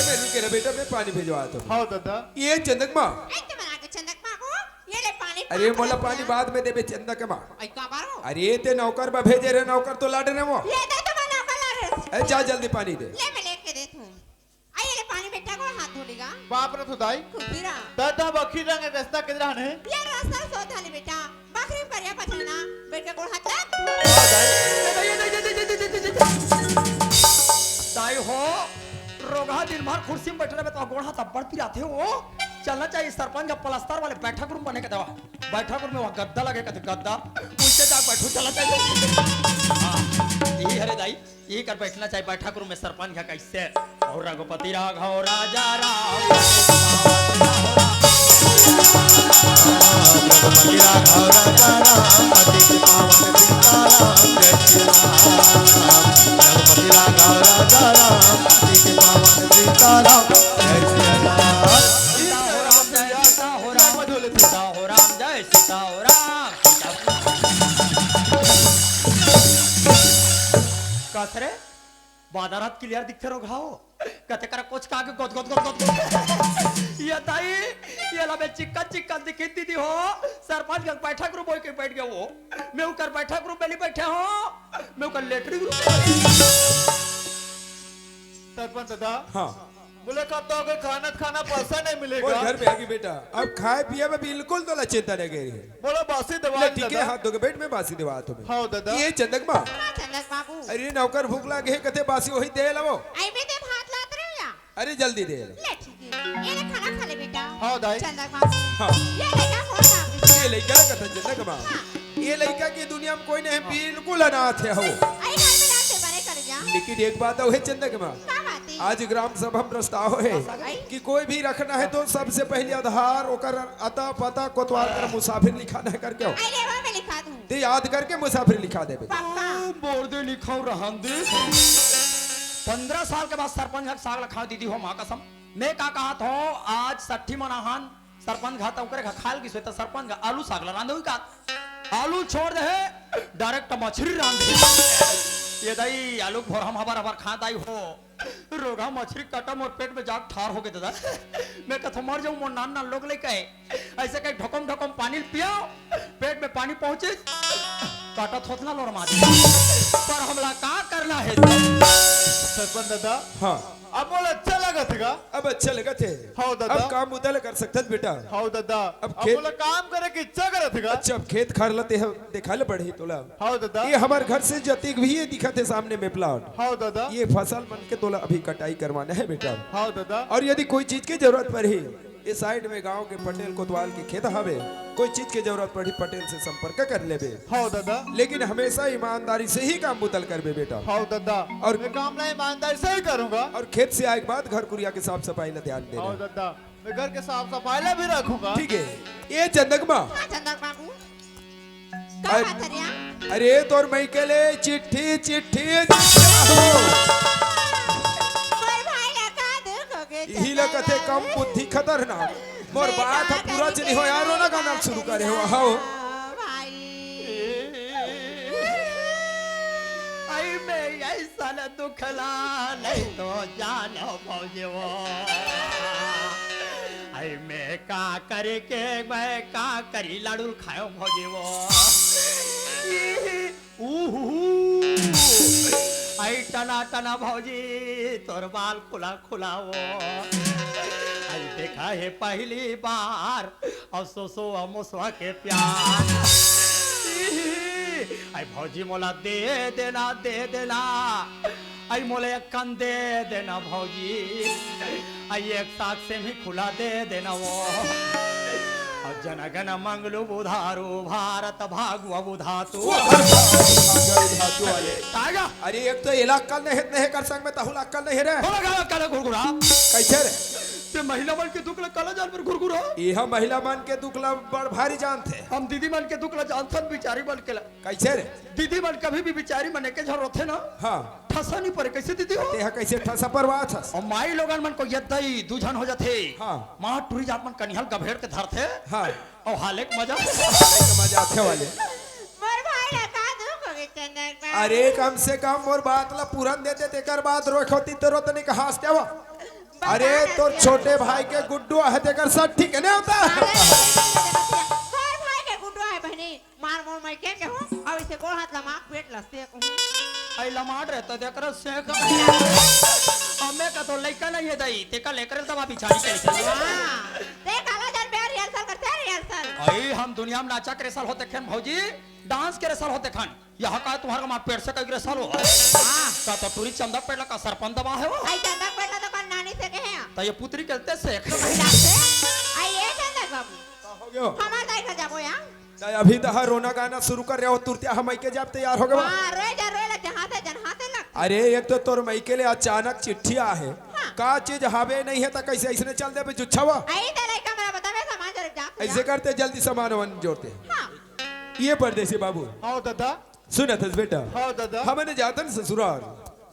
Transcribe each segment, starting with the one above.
मेनू के बेटा मैं पानी भिजवा तो हाँ दादा ये चंदक माँ तुम्हारा के चंदक माँ को ये ले पानी अरे मोला पानी बाद में देबे चंदक माँ आई का बारो अरे ते नौकर बा भेजे रे नौकर तो लाडे ने वो ये दे तुम्हारा कलर ए जा जल्दी पानी दे ले मैं लेके देता हूँ आई ये ले पानी बेटा को हाथ धोलेगा बाप रे खुदाई खुबीरा दादा बखी रंग रास्ता किधर है ये रास्ता सोता ले बेटा बकरी परिया पछना बेटा को हाथ लग दाई हो रोगा दिन भर कुर्सी में बैठने में तो गोड़ हाथ अब्बड़ पिराते हो चलना चाहिए सरपंच का प्लास्टर वाले बैठक रूम बने के दवा बैठक रूम में वहाँ गद्दा लगे कहते गद्दा पूछते जाकर बैठो चलना चाहिए यही हरे दाई यही कर बैठना चाहिए बैठक रूम में सरपंच का कैसे और रघुपति राघव राजा राम रघुपति राघव राजा राम पतित पावन सीताराम जय श्री राम रघुपति राघव राजा राम पतित पावन सीताराम जय श्री राम सीता हो राम जय सीता हो राम कसरे बादारात क्लियर दिखते रहो घाव कते कर कुछ का के गोद गोद गोद गोद ये ताई ये ला मैं चिक्का चिक्का दिखी दीदी हो सरपंच का बैठक रूम बोल के बैठ गया वो मैं उकर बैठक रूम में नहीं बैठे हो मैं उकर लेटरिंग रूम सरपंच दादा हाँ बोले कब तो अगर खाना पैसा नहीं वो मिलेगा घर पे आगी बेटा अब खाए पिए में बिल्कुल तो चिंता नहीं करी है बोलो बासी दवा ठीक है हाथ धो के बेट में बासी दवा तुम्हें हाँ दादा ये चंदक माँ चंदक बाबू अरे नौकर भूख लागे कथे बासी वही दे लवो आई में ते भात लात रहे या अरे जल्दी दे ले ठीक है ये ले खाना खा ले बेटा हाँ दाई चंदक बाबू हाँ ये ले का फोन आप ये लड़का कथा चंदक माँ ये लड़का की दुनिया में कोई नहीं बिल्कुल अनाथ है हो आई घर में डांटे बने कर जा लेकिन एक बात है चंदक माँ का बात है आज ग्राम सभा में प्रस्ताव है कि कोई भी रखना है तो सबसे पहले आधार ओकर अता पता कोतवाल कर मुसाफिर लिखाना है करके आई ले वो मैं लिखा दूं ते याद करके मुसाफिर लिखा देबे पापा बोल दे लिखाओ रहन दे 15 साल के बाद सरपंच का साग लखा दीदी हो मां कसम मैं का कहा था आज 60 मनाहान सरपंच घाता उकरे खाल की सोता सरपंच का आलू साग रांधे हुई का आलू छोड़ दे डायरेक्ट मछली रांधे ये दाई आलू भोर हम हबार हबार खा दाई हो रोगा मछली कटम और पेट में जाग ठार हो गए दादा मैं कथा मर जाऊं मोर नान नान लोग लेके ऐसे कहीं ढकम ढकम पानी पियो पेट में पानी पहुंचे काटा थोतना लोर मार पर हमला का करना है सरपंच दादा हाँ अब बोले अच्छा लगा था अब अच्छा लगा थे हाँ दादा अब काम उदल कर सकता बेटा हाँ दादा अब अब खेत- बोले काम करे की इच्छा करे था अच्छा अब खेत खार लते है देखा ले पड़े तोला हाँ दादा ये हमारे घर से जतीक भी ये दिखा थे सामने में प्लाट हाँ दादा ये फसल बन के तोला अभी कटाई करवाना है बेटा हाँ दादा और यदि कोई चीज की जरूरत पड़ी इस साइड में गांव के पटेल कोतवाल के खेत हवे कोई चीज की जरूरत पड़ी पटेल से संपर्क कर लेबे हाँ दादा लेकिन हमेशा ईमानदारी से ही काम मुतल करबे बेटा हाँ दादा और- मैं काम ना ईमानदारी से ही करूंगा और खेत से आए के बाद घर कुरिया के साफ सफाई ला ध्यान हाँ देना दादा मैं घर के साफ सफाई ला भी रखूंगा ठीक है ये चंदक माँ हाँ चंदक बाबू का अरे- बात है रिया अरे तोर मई के ले चिट्ठी चिट्ठी चिट्ठी मोर भाई लगा देखोगे यही लगते कम बुद्धि खतरनाक मोर बात अब पूरा चली हो यारो ना गाना शुरू करे हो आओ भाई आई मैं ऐसा न दुखला नहीं तो जानो भौजे वो आई मैं का करे के मैं का करी लाडू खायो भौजे वो आई टना टना भौजी तोर बाल खुला खुला वो आई देखा है पहली बार अफसोसो अमोसवा के प्यार आई भौजी मोला दे देना आई मोले एक कान दे देना भौजी आई एक साथ से भी खुला दे देना वो और जनगण मंगलु बुधारू भारत भागव बुधातु आगा अरे एक तो इलाका नहीं कर संग में तहुल अक्कल नहीं रे बोला गा काला गुरगुरा कैसे रे ते महिला मन के दुखला काला जान पर गुरगुरा यह महिला मन के दुखला बड़ भारी जानते हम दीदी मन के दुखला जानथन बिचारी मन के कैसे रे दीदी मन कभी भी बिचारी मन के जरूरत है ना हाँ ठसा नहीं पड़े कैसे दीदी हो तेहा कैसे ठसा परवाह था और माई लोगन मन को यदई दुझन हो जाते हाँ। मां टूरी जात मन कनिहल गभेड़ के धरते हाँ और हाले के मजा मजा आते वाले मोर भाई लगा देखोगे चंदक बाबू अरे कम से कम और बात ला पूरन देते तेकर बाद रोक होती तो रोतने का हास क्या अरे तो छोटे भाई के गुड्डू है तेकर सब ठीक है ना होता तोर भाई के गुड्डो है बहनी मार मोर मैं के हूं अब इसे गोड़ हाथ लमा पेट लसते कहूं आई लमाट रहता देखकर से हमें का तो लइका नहीं है दई ते का लेकर तब बिचारी के हां ते काला जन पे रिहर्सल करते हैं रिहर्सल आई हम दुनिया में नाचा के रेसल होते खन भौजी डांस के रेसल होते खन यहाँ का तुम्हारा मां पेड़ से कई रेसल हो हां तो टूरी चंदा पेड़ का सरपंच दबा है वो आई चंदा पेट तो कौन नानी से कहे तो ये पुत्री कहते से आई ये चंदा बाबू हो गयो हमार दाई का जाबो या अभी तो रोना गाना शुरू कर रहे हो तुरतिया हम के जब तैयार हो गए हां रोए लग जहां से लग अरे एक तो तोर मई के लिए अचानक चिट्ठी आ है का चीज हवे नहीं है तो कैसे ऐसे चल दे जुच्छवा आई ते लइका मेरा बतावे समाज रे जा ऐसे करते जल्दी सामान वन जोड़ते हां ये परदेसी बाबू हाँ दादा सुनत है बेटा हाँ दादा हमने जातन ससुराल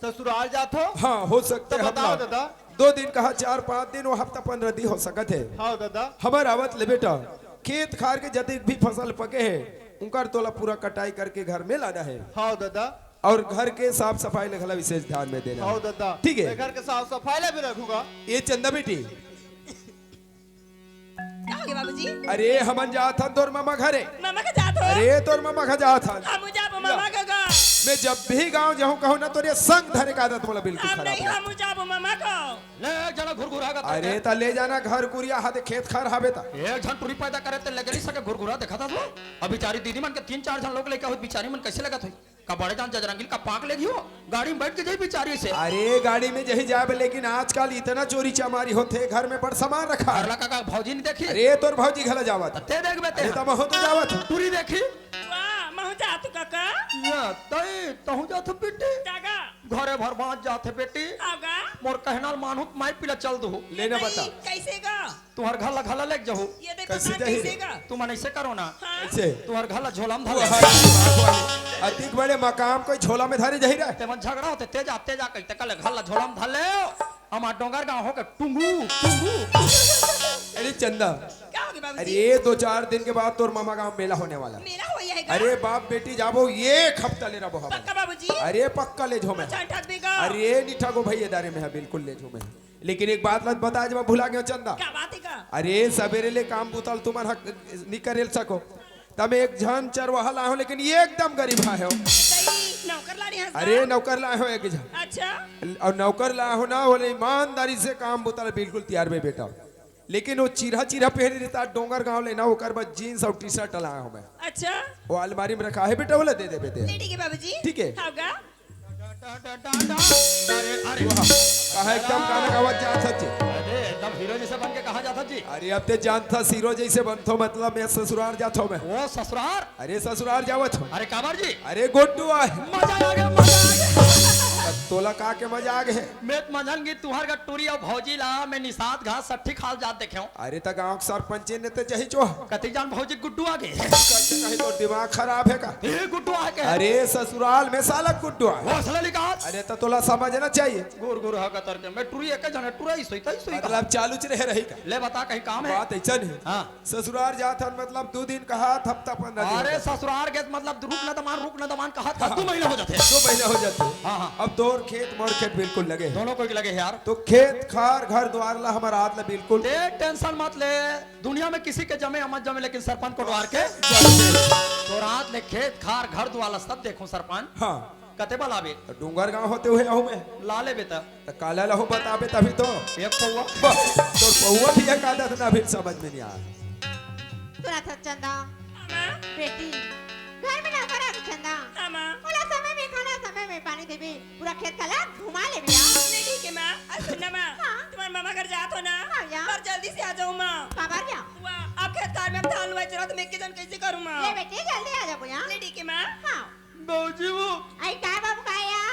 ससुराल जात हो हाँ हो सकते तो हैं बताओ हम दादा 2 दिन कहा 4-5 दिन वो हफ्ता 15 दिन हो सकत है हाँ दादा हमार आवत ले बेटा खेत खार के जतक भी फसल पके है उनका तोला पूरा कटाई करके घर में लाना है हाँ दादा और घर के साफ सफाई लगला विशेष ध्यान में देना हाँ है। दादा ठीक है मैं घर के साफ सफाई ले भी रखूंगा ये चंदा बेटी क्या हो गया बाबूजी? अरे हमन जात हन तोर मामा घरे मामा का जात हो? अरे तोर मामा घर जात हन हम जाबो मामा का गा। मैं जब भी गांव जाऊं कहूं ना तोरे संग धरे का आदत मोला बिल्कुल हम खराब नहीं है। हम जाबो मामा का। ले जना घुरघुरा का अरे ता ले जाना घर कुरिया हाथे खेत खार हावे ता एक झन टूरी पैदा करे ते लगली सके घुरघुरा देखा था तो अब बेचारी दीदी मन के 3-4 जन लोग लेके हो बेचारी मन कैसे लगत होई का बड़े जान जजरंगील का पाक लेगी हो गाड़ी में बैठ के जाई बेचारी से अरे गाड़ी में जही जाए लेकिन आजकल इतना चोरी चमारी होते घर में बड़ सामान रखा है। घरला का भौजी नहीं देखी अरे तोर भौजी घर जावत ते देख बेते अरे तब हो तो जावत टूरी देखी वाह महु जात काका। या तई तहु जात बेटी जागा घरे भर बाँच जाते बेटी आगा। मोर कहनाल मानहुत माई पिला चल दो लेना बता नहीं, कैसे गा? तुहर घला लेक जाहू ये देखो कैसे कैसे जाही कैसे रे? गा? तुम ऐसे करो ना हाँ? ऐसे तुहर घला झोलाम वो धले हर अधिक बड़े मकाम कोई झोला में धरे जही रहे ते मन झगड़ा होते तेजा कहते कल घला झोलाम धले हमार डोंगर गांव हो के टुंगू अरे चंदा क्या हो गया बाबूजी? अरे 2-4 दिन के बाद तोर मामा गांव मेला होने वाला है। मेरा हो ये गा? अरे बाप बेटी जाबो एक हफ्ता ले रहो हम पक्का बाबूजी? अरे पक्का ले झो मैं अच्छा ठग देगा। अरे निठा को भैया दारे में है बिल्कुल ले झो मैं लेकिन एक बात मत बता जब भुला गयो चंदा क्या बात है गा? अरे सवेरे ले काम बुतल तुम नहीं करे सको तब एक झन चरवाहा लाए हो लेकिन एकदम गरीब आए हो सही नौकर लाड़ी हंस अरे नौकर लाए हो एक झन अच्छा और नौकर लाए हो ना बोले ईमानदारी से काम बुतल बिल्कुल तैयार में बेटा लेकिन वो चीरा पहन रहता डोंगर गांव लेना होकर बस जीन्स और टी शर्ट लाया हूं मैं अच्छा वो अलमारी में रखा है बेटा बोले दे दे बेटे ले ठीक है बाबूजी। ठीक है। हाँ गा? अरे कहा एकदम गाना गावत जा सच्चे एकदम हीरो जैसे बन के कहा जाता जी अरे अब ते जानता सीरो जैसे बनतो मतलब मैं ससुराल जाता हूं मैं वो ससुराल अरे ससुराल जावत हो अरे काबर जी अरे गोड्डू आए मजा आ गया मजा आ गया तोला का के मजा आ गए मैं मजनगी तुहार का टूरी और भौजी ला मैं निसात घास सट्ठी खाल जात देखे हूं अरे त गांव के सरपंच ने ते जही चो कति जान भौजी गुड्डू आ गए कैसे कहीं तो दिमाग खराब है का ए गुड्डू आ के अरे ससुराल में साला गुड्डू आए वो असला लिखा अरे तो तोला समझना चाहिए गुर हा का तरके मैं टूरी एक जन टूरा ही सोई मतलब चालू च रहे रही का ले बता कहीं काम है बात ऐसा नहीं हाँ। ससुराल जात हन मतलब 2 दिन कहा हफ्ता 15 दिन अरे होता। ससुराल के मतलब रुक न दमान कहा था 2 महीना हो जाते 2 महीने हो जाते हाँ, हाँ। अब तोर खेत मोर खेत बिल्कुल लगे हैं। दोनों को लगे यार तो खेत खार घर द्वार ला हमारा हाथ ला बिल्कुल ते टेंशन मत ले दुनिया में किसी के जमे मत जमे लेकिन सरपंच को द्वार के तो रात ले खेत खार घर द्वार ला सब देखो सरपंच हाँ कते बलाबे तो डूंगर गांव होते हुए आहू में लाले बेटा तो काला लहू बताबे तभी तो एक पौवा तो पौवा भी एक आदत ना भी समझ में नहीं आ सुना था चंदा आमा बेटी घर में ना करा के चंदा आमा बोला समय में खाना समय में पानी देबी पूरा खेत खला घुमा ले भैया नहीं ठीक है माँ सुन ना माँ हाँ। तुम्हारे मामा घर जात हो ना हाँ, या। पर जल्दी से आ जाओ माँ काबर क्या वाह आप खेत कार में अब धान लुआई चला तो मैं एक जन कैसे करूँ माँ ले बेटी जल्दी आ जा भैया नहीं ठीक है माँ हाँ भौजी वो आई काय बाबू काया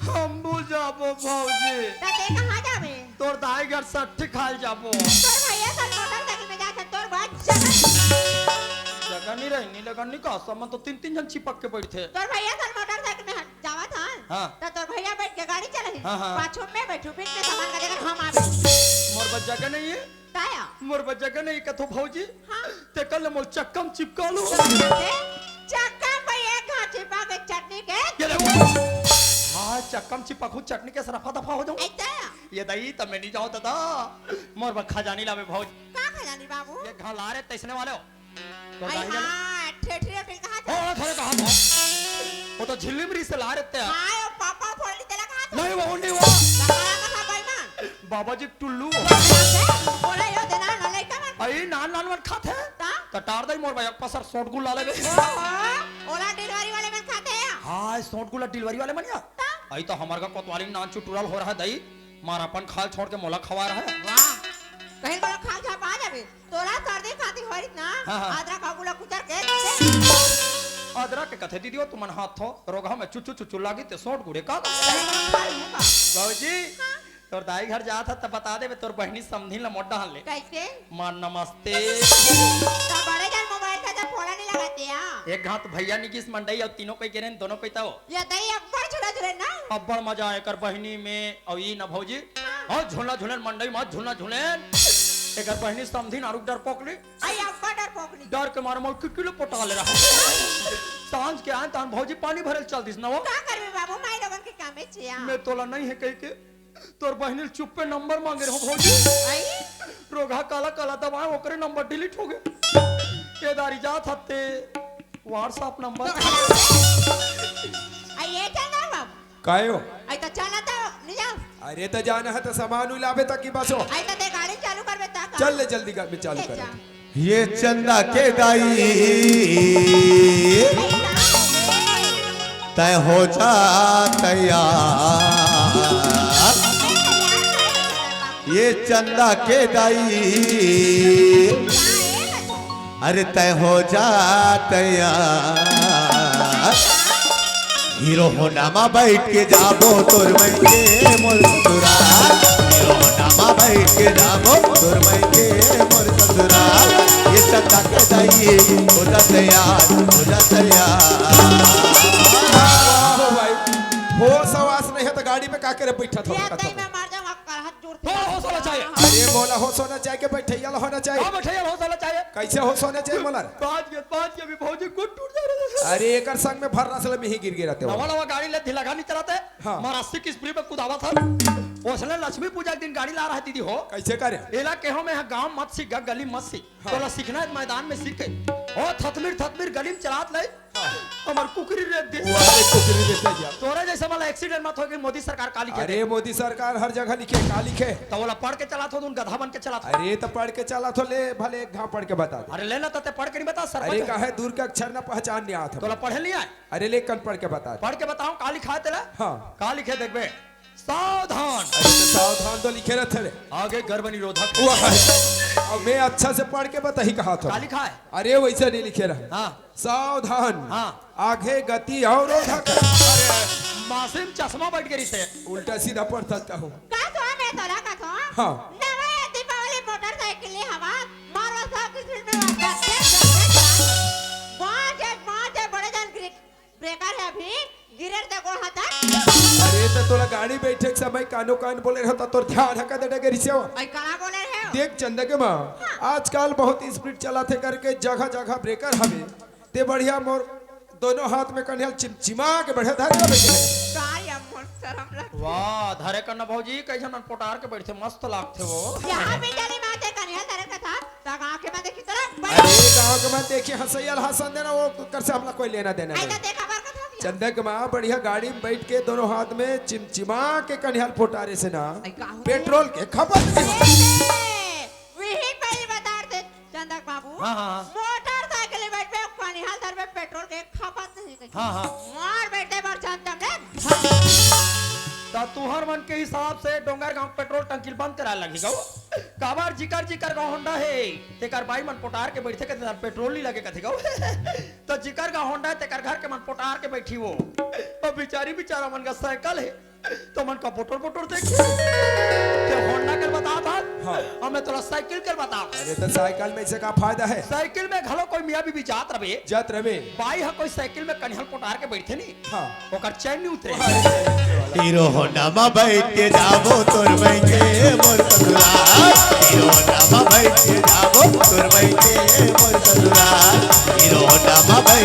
हम जाबो भौजी ते कहां जाबे तोर दाई घर सट्ठी खाल जाबो तोर भैया सन मोटरसाइकिल में जाता तोर बात जगह जगह नहीं रही लगन नहीं का सब तो 3 जन चिपक के बैठे तोर भैया सन मोटरसाइकिल में जावा था हाँ। तो तोर भैया बैठ के गाड़ी चलाई हाँ, हाँ। पाछू में बैठू फिर में सामान का जगह हम आवे मोर बच्चा का नहीं है ताया मोर बच्चा का नहीं कथो भौजी हाँ। ते कल मोर चक्कम चिपका लो चक्का पे एक घाटी पा के चटनी के ये देखो हाँ चक्कम चिपकू चटनी के रफा दफा हो जाऊं ऐसा ये दही तब मैं नहीं जाओ दादा मोर बखा जानी लावे भौज का खजानी बाबू ये घा ला रे तैसने वाले हो तो आई दाही जाने हां ठेठरी होटल कहां ओ था थोड़े कहा था वो तो झिल्लीमरी से ला रहे थे हां ओ पापा फोड़ी तेला कहां था नहीं वो नहीं वो लगा का भाईमान बाबा जी टुल्लू बोला यो देना न लइका मन आई नान नान मत खाते ता कटार दई मोर भाई पसर सोट गुल ला ले ओला डिलीवरी वाले मन खाते हैं हां सोट गुल डिलीवरी वाले मनिया आई तो हमार का कोतवाली नान चुटुरल हो रहा है दई मारा अपन खाल छोड़ के मोला खवा रहा है वाह कहीं बड़ा खा खा पा जाबे तोला सर्दी खाती होई ना हाँ, हाँ। आदरा कागुला कुचर के अदरा के कथे दीदी तुमन हाथ थो रोगा में चुचु चुचु लागी ते सोट गुड़े का कैसे बाबूजी तोर दाई घर जात था तब बता दे तोर बहनी समधी ला मोटा हल ले मां नमस्ते तो बड़े जन मोबाइल का जब फोड़ा नहीं लगाते हैं एक घात भैया निकिस मंडई और तीनों कोई करें दोनों कोई ताओ ये दही अब्बड़ छुड़ा छुड़े ना अब्बड़ मजा आए कर बहनी में और ई न भौजी और झूला झूलन मंडई मत झूला झूलन एकर बहनी समधी नारुक डर पकड़ी आई अब्बड़ डर पोकनी डर के मारे मोल किलो पोटा ले रहा सांझ के आन तान भौजी पानी भरल चल दिस ना वो का करबे बाबू माई लोगन के कामे छिया मैं तोला नहीं है कह के तोर बहनी चुप पे नंबर मांगे रहो भौजी आई रोगा काला काला दबाए ओकरे नंबर डिलीट हो गए ये दारी जात हते व्हाट्सएप नंबर आई ये चला बाबू कायो आई तो चला तो नहीं जा अरे तो जाना है तो सामान उलावे तक की बसो आई तो दे गाड़ी चालू करबे ता चल ले जल्दी कर चालू कर ये चंदा के दाई तय हो जा तैयार ये चंदा के दाई अरे तय हो जा तैयार हीरो होनामा बैठ के जाबो तोर मैं के मोर ससुरा हीरो होनामा बैठ के जाबो तोर मैं के मोर ससुरा ये चंदा के दाई हो जा तैयार हो जा तैयार हो भाई हो सवास नहीं है तो गाड़ी में का करे बैठा ये था दही में मार जाऊंगा करहत जोड़ते हो सोना चाहिए अरे मोला हो सोना चाहिए के बैठैया होना चाहिए हां बैठे हो सोना चाहिए कैसे हो सोना चाहिए मोला पांच के भी भौजी गुट टूट जा रहा है अरे एकर संग में भर रसल में ही गिर गिरा थे नवा नवा गाड़ी ले ढिलागा नहीं चलाते हाँ। मार 80 की स्पीड पे कुदावा था उसने लक्ष्मी पूजा के दिन गाड़ी ला रहा है दीदी हो कैसे करे एला केहो में गांव मत सीख गली मत सीख तोला सीखना है मैदान में सीखे ओ थतमीर गली में चलात ले हमर कुकरी रे दे वाले कुकरी देते जा तोरे जैसे वाला एक्सीडेंट मत हो कि मोदी सरकार काली के अरे मोदी सरकार हर जगह लिखे का लिखे तो वाला पढ़ के चलात हो तुम गधा बन के चलात हो अरे तो पढ़ के चला तो ले भले एक घाव पढ़ के बता दे अरे लेना तो ते पढ़ के नहीं बता अरे सरपंच काहे दूर का अक्षर ना पहचान नहीं आता तोला पढ़े नहीं आए अरे ले कल पढ़ के बता दे पढ़ के बताऊं का लिखा है तेरा हाँ का लिखे देखबे सावधान अरे तो सावधान तो लिखे रहते रे आगे गर्भ निरोधक अब मैं अच्छा से पढ़ के बता ही कहा का था लिखा है अरे वैसे नहीं लिखे रहा हाँ सावधान हाँ आगे गति अवरोधक अरे मासिम चश्मा बैठ के रिश्ते उल्टा सीधा पढ़ सकता हूँ का तो मैं तोला का तो हाँ नवा दीपावली मोटरसाइकिल ले हवा मारो सब की स्पीड में बाजे बड़े जन ब्रेकर है अभी गिरर तक को हटा अरे तो तोला गाड़ी बैठे के समय कानो कान बोले रहता तोर ध्यान हका दे डगे रिसेवा आई कहां बोले है देख चंदा के माँ आजकल बहुत स्पीड चलाते करके जगह जगह ब्रेकर हवे ते बढ़िया मोर दोनों हाथ में कन्हल चिमचिमा के बढ़िया धारे बैठे काय अमर शर्म लग वाह धरे करना भौजी कैसे मन पोटार के बैठे मस्त लागते वो यहां भी चली माते कन्या तरह का था तक आंखें में देखी तरह अरे गाँव के मैं देखिए हंसैया हंसन देना वो कर से हमला कोई लेना देना आई नहीं तो देखा बार का था चंदा के माँ बढ़िया गाड़ी में बैठ के दोनों हाथ में चिमचिमा के कन्हल फोटारे से ना आई का हो पेट्रोल के खपत नहीं होती। वही पहले बता दे चंदक बाबू हाँ, हाँ। मोटरसाइकिल बैठ पे कन्या दर पे पेट्रोल के खपत नहीं कही हाँ हाँ मार बैठे बार चंदम ने तो तुहर मन के हिसाब से डोंगर गांव पेट्रोल टंकी बंद करा लगी गो काबार जिकर गांव होंडा है तेकर बाई मन पोटार के बैठे के पेट्रोल नहीं लगे कथी गो तो जिकर गांव होंडा तेकर घर के मन पोटार के बैठी वो और बेचारा मन का साइकिल है तो मन का पोटर देखी ते होंडा कर बता था हाँ। हमें तोला साइकिल कर बता अरे तो साइकिल में से का फायदा है साइकिल में घलो कोई मियां बीबी जात रहे जत रवे बाई है कोई साइकिल में कन्हल पोटार के बैठे नहीं हाँ ओकर चैन नहीं उतरे हीरो होनामा बैठ के जाबो तोर मैं के मोर ससुरा हीरो होनामा बैठ के जाबो तोर मैं के मोर ससुरा हीरो होनामा बैठ